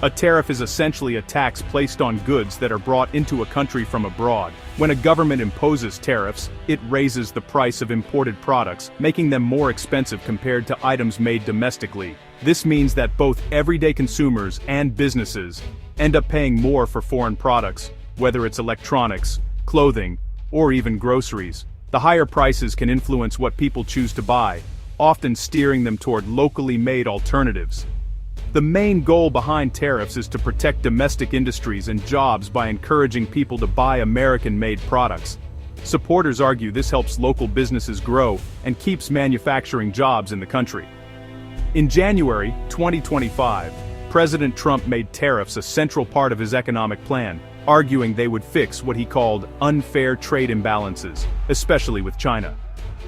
A tariff is essentially a tax placed on goods that are brought into a country from abroad. When a government imposes tariffs, it raises the price of imported products, making them more expensive compared to items made domestically. This means that both everyday consumers and businesses end up paying more for foreign products, whether it's electronics, clothing, or even groceries. The higher prices can influence what people choose to buy, often steering them toward locally made alternatives. The main goal behind tariffs is to protect domestic industries and jobs by encouraging people to buy American-made products. Supporters argue this helps local businesses grow and keeps manufacturing jobs in the country. In January 2025, President Trump made tariffs a central part of his economic plan, arguing they would fix what he called unfair trade imbalances, especially with China.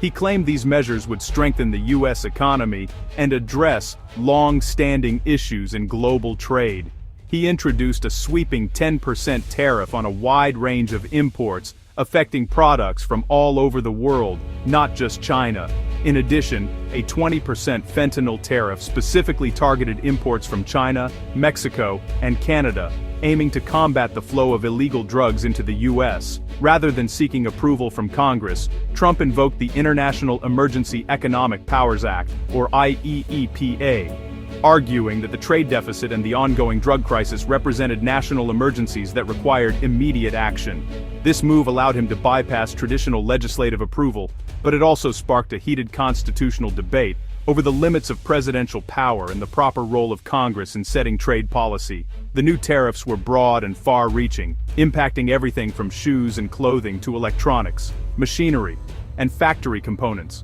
He claimed these measures would strengthen the U.S. economy and address long-standing issues in global trade. He introduced a sweeping 10% tariff on a wide range of imports, affecting products from all over the world, not just China. In addition, a 20% fentanyl tariff specifically targeted imports from China, Mexico, and Canada, aiming to combat the flow of illegal drugs into the U.S. Rather than seeking approval from Congress, Trump invoked the International Emergency Economic Powers Act, or IEEPA, arguing that the trade deficit and the ongoing drug crisis represented national emergencies that required immediate action. This move allowed him to bypass traditional legislative approval, but it also sparked a heated constitutional debate over the limits of presidential power and the proper role of Congress in setting trade policy. The new tariffs were broad and far-reaching, impacting everything from shoes and clothing to electronics, machinery, and factory components.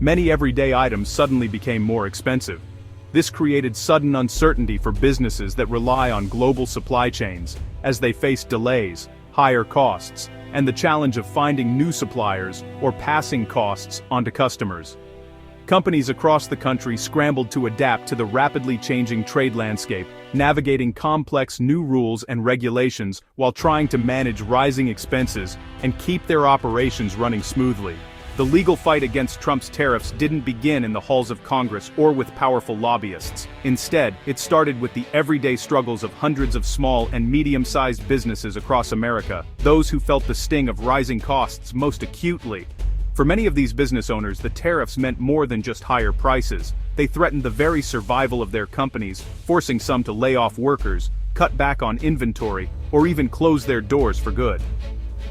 Many everyday items suddenly became more expensive. This created sudden uncertainty for businesses that rely on global supply chains, as they faced delays, higher costs, and the challenge of finding new suppliers or passing costs onto customers. Companies across the country scrambled to adapt to the rapidly changing trade landscape, navigating complex new rules and regulations while trying to manage rising expenses and keep their operations running smoothly. The legal fight against Trump's tariffs didn't begin in the halls of Congress or with powerful lobbyists. Instead, it started with the everyday struggles of hundreds of small and medium-sized businesses across America, those who felt the sting of rising costs most acutely. For many of these business owners, the tariffs meant more than just higher prices. They threatened the very survival of their companies, forcing some to lay off workers, cut back on inventory, or even close their doors for good.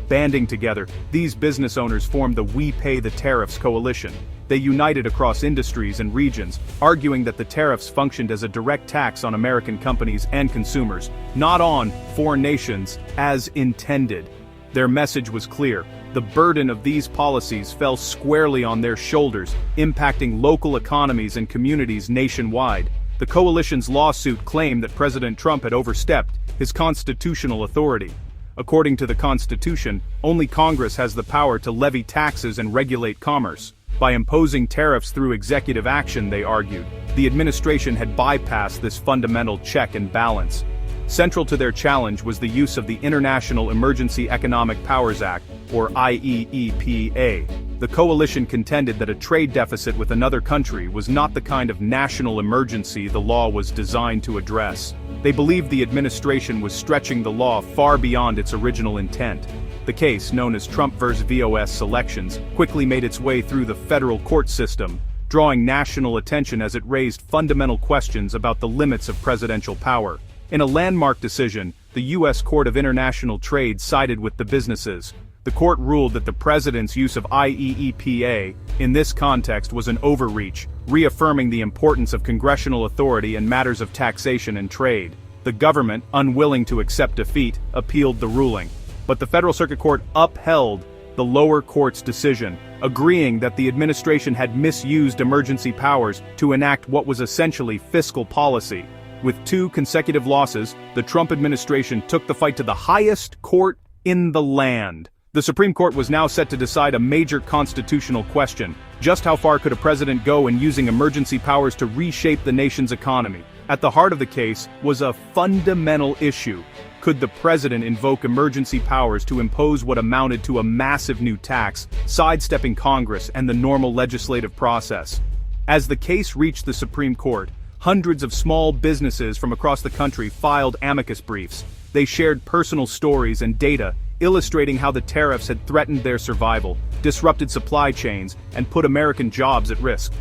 Banding together, these business owners formed the We Pay the Tariffs coalition. They united across industries and regions, arguing that the tariffs functioned as a direct tax on American companies and consumers, not on foreign nations, as intended. Their message was clear. The burden of these policies fell squarely on their shoulders, impacting local economies and communities nationwide. The coalition's lawsuit claimed that President Trump had overstepped his constitutional authority. According to the Constitution, only Congress has the power to levy taxes and regulate commerce. By imposing tariffs through executive action, they argued, the administration had bypassed this fundamental check and balance. Central to their challenge was the use of the International Emergency Economic Powers Act, or IEEPA. The coalition contended that a trade deficit with another country was not the kind of national emergency the law was designed to address. They believed the administration was stretching the law far beyond its original intent. The case, known as Trump vs. VOS selections, quickly made its way through the federal court system, drawing national attention as it raised fundamental questions about the limits of presidential power. In a landmark decision, the U.S. Court of International Trade sided with the businesses. The court ruled that the president's use of IEEPA, in this context, was an overreach, reaffirming the importance of congressional authority in matters of taxation and trade. The government, unwilling to accept defeat, appealed the ruling. But the Federal Circuit Court upheld the lower court's decision, agreeing that the administration had misused emergency powers to enact what was essentially fiscal policy. With 2 consecutive losses, the Trump administration took the fight to the highest court in the land. The Supreme Court was now set to decide a major constitutional question. Just how far could a president go in using emergency powers to reshape the nation's economy? At the heart of the case was a fundamental issue. Could the president invoke emergency powers to impose what amounted to a massive new tax, sidestepping Congress and the normal legislative process? As the case reached the Supreme Court, Hundreds of small businesses from across the country filed amicus briefs. They shared personal stories and data, illustrating how the tariffs had threatened their survival, disrupted supply chains, and put American jobs at risk.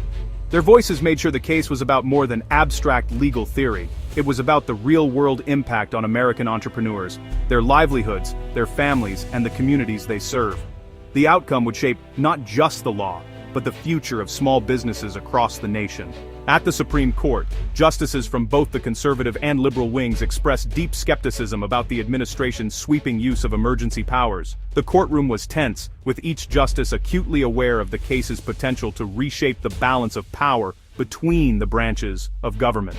Their voices made sure the case was about more than abstract legal theory. It was about the real-world impact on American entrepreneurs, their livelihoods, their families, and the communities they serve. The outcome would shape not just the law, but the future of small businesses across the nation. At the Supreme Court, justices from both the conservative and liberal wings expressed deep skepticism about the administration's sweeping use of emergency powers. The courtroom was tense, with each justice acutely aware of the case's potential to reshape the balance of power between the branches of government.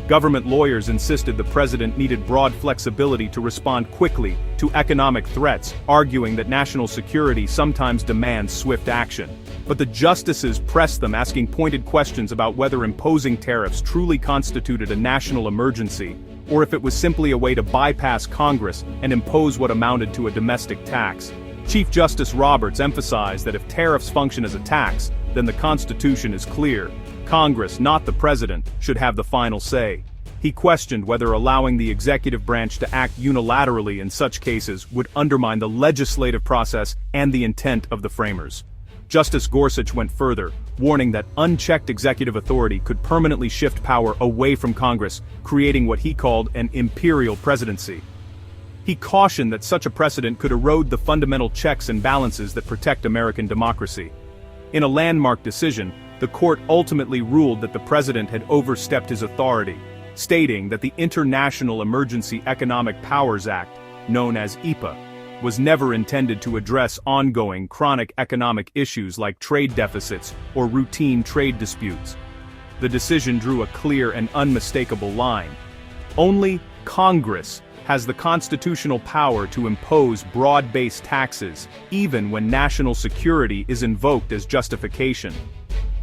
Government lawyers insisted the president needed broad flexibility to respond quickly to economic threats, arguing that national security sometimes demands swift action. But the justices pressed them, asking pointed questions about whether imposing tariffs truly constituted a national emergency, or if it was simply a way to bypass Congress and impose what amounted to a domestic tax. Chief Justice Roberts emphasized that if tariffs function as a tax, then the Constitution is clear. Congress, not the president, should have the final say. He questioned whether allowing the executive branch to act unilaterally in such cases would undermine the legislative process and the intent of the framers. Justice Gorsuch went further, warning that unchecked executive authority could permanently shift power away from Congress, creating what he called an imperial presidency. He cautioned that such a precedent could erode the fundamental checks and balances that protect American democracy. In a landmark decision, the court ultimately ruled that the president had overstepped his authority, stating that the International Emergency Economic Powers Act, known as EPA, was never intended to address ongoing chronic economic issues like trade deficits or routine trade disputes. The decision drew a clear and unmistakable line. Only Congress has the constitutional power to impose broad-based taxes, even when national security is invoked as justification.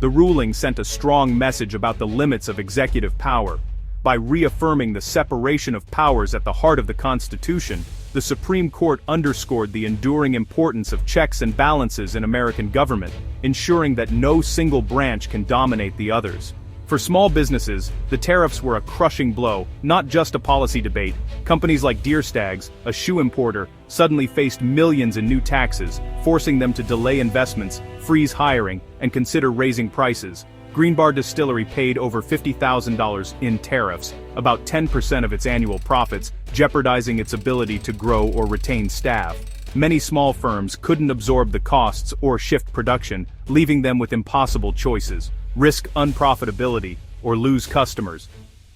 The ruling sent a strong message about the limits of executive power. By reaffirming the separation of powers at the heart of the Constitution, the Supreme Court underscored the enduring importance of checks and balances in American government, ensuring that no single branch can dominate the others. For small businesses, the tariffs were a crushing blow, not just a policy debate. Companies like Deerstags, a shoe importer, suddenly faced millions in new taxes, forcing them to delay investments, freeze hiring, and consider raising prices. Greenbar Distillery paid over $50,000 in tariffs, about 10% of its annual profits, jeopardizing its ability to grow or retain staff. Many small firms couldn't absorb the costs or shift production, leaving them with impossible choices: risk unprofitability or lose customers.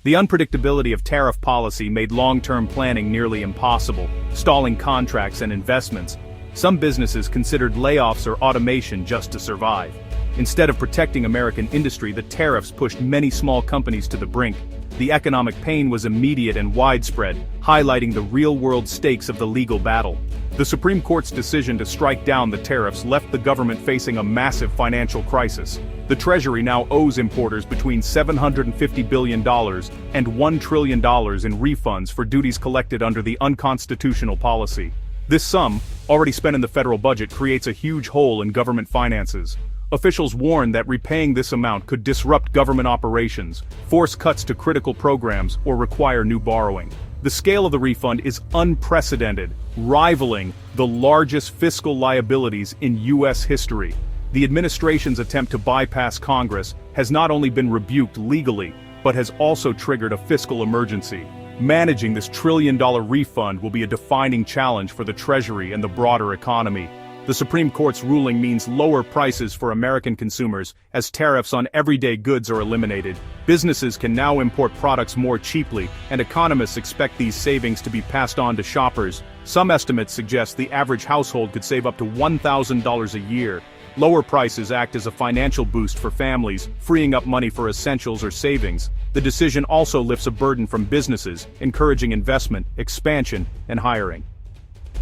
The unpredictability of tariff policy made long-term planning nearly impossible, stalling contracts and investments. Some businesses considered layoffs or automation just to survive. Instead of protecting American industry, the tariffs pushed many small companies to the brink. The economic pain was immediate and widespread, highlighting the real-world stakes of the legal battle. The Supreme Court's decision to strike down the tariffs left the government facing a massive financial crisis. The Treasury now owes importers between $750 billion and $1 trillion in refunds for duties collected under the unconstitutional policy. This sum, already spent in the federal budget, creates a huge hole in government finances. Officials warned that repaying this amount could disrupt government operations, force cuts to critical programs, or require new borrowing. The scale of the refund is unprecedented, rivaling the largest fiscal liabilities in U.S. history. The administration's attempt to bypass Congress has not only been rebuked legally, but has also triggered a fiscal emergency. Managing this trillion-dollar refund will be a defining challenge for the Treasury and the broader economy. The Supreme Court's ruling means lower prices for American consumers, as tariffs on everyday goods are eliminated. Businesses can now import products more cheaply, and economists expect these savings to be passed on to shoppers. Some estimates suggest the average household could save up to $1,000 a year. Lower prices act as a financial boost for families, freeing up money for essentials or savings. The decision also lifts a burden from businesses, encouraging investment, expansion, and hiring.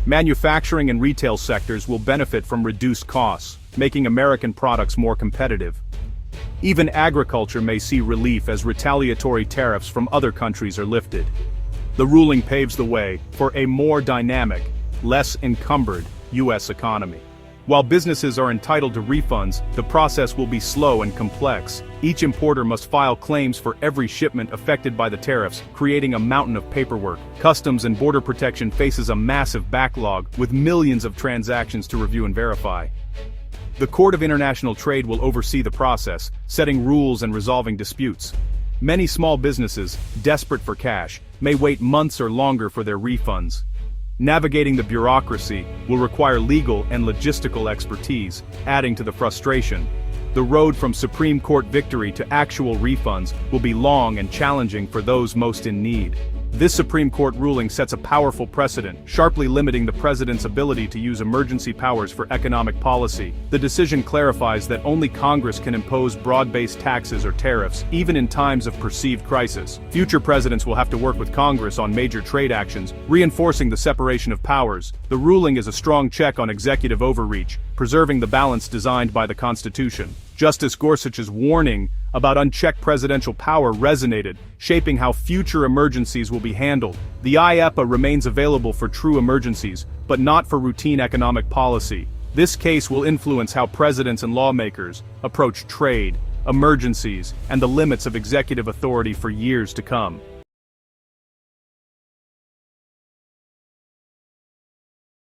Manufacturing and retail sectors will benefit from reduced costs, making American products more competitive. Even agriculture may see relief as retaliatory tariffs from other countries are lifted. The ruling paves the way for a more dynamic, less encumbered U.S. economy. While businesses are entitled to refunds, the process will be slow and complex. Each importer must file claims for every shipment affected by the tariffs, creating a mountain of paperwork. Customs and Border Protection faces a massive backlog, with millions of transactions to review and verify. The Court of International Trade will oversee the process, setting rules and resolving disputes. Many small businesses, desperate for cash, may wait months or longer for their refunds. Navigating the bureaucracy will require legal and logistical expertise, adding to the frustration. The road from Supreme Court victory to actual refunds will be long and challenging for those most in need. This Supreme Court ruling sets a powerful precedent, sharply limiting the president's ability to use emergency powers for economic policy. The decision clarifies that only Congress can impose broad-based taxes or tariffs, even in times of perceived crisis. Future presidents will have to work with Congress on major trade actions, reinforcing the separation of powers. The ruling is a strong check on executive overreach, preserving the balance designed by the Constitution. Justice Gorsuch's warning about unchecked presidential power resonated, shaping how future emergencies will be handled. The IEPA remains available for true emergencies, but not for routine economic policy. This case will influence how presidents and lawmakers approach trade, emergencies, and the limits of executive authority for years to come.